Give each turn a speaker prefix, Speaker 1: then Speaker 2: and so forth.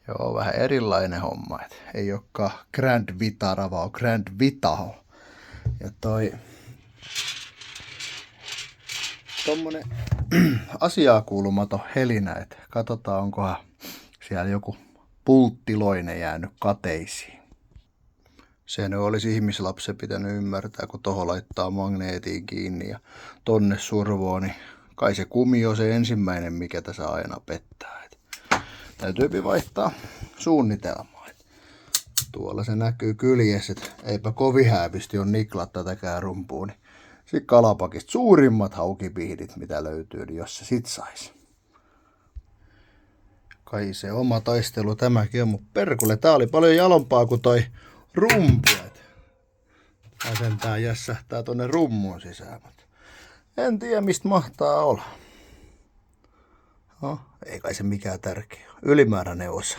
Speaker 1: Joo, vähän erilainen homma. Et ei olekaan Grand Vitara, vaan Grand Vitaho. Ja tommonen asiaa kuulumaton helinä, että katsotaan onkohan siellä joku pulttiloinen jäänyt kateisiin. Sen olisi ihmislapsen pitänyt ymmärtää, kun toho laittaa magneetiin kiinni ja tonne survoo, niin kai se kumi on se ensimmäinen, mikä tässä aina pettää. Täytyypi vaihtaa suunnitelmaa. Tuolla se näkyy kyljessä, että eipä kovin häävisti on niklat tätäkään rumpuun. Niin sitten kalapakista suurimmat haukipihdit, mitä löytyy, niin jos se sit sais. Kai se oma taistelu tämäkin on, mutta perkulle tää oli paljon jalompaa kuin toi rumpu. Tää sentään jässähtää tonne rummuun sisään, mutta en tiedä mistä mahtaa olla. No, ei kai se mikään tärkeä. Ylimääräinen osa.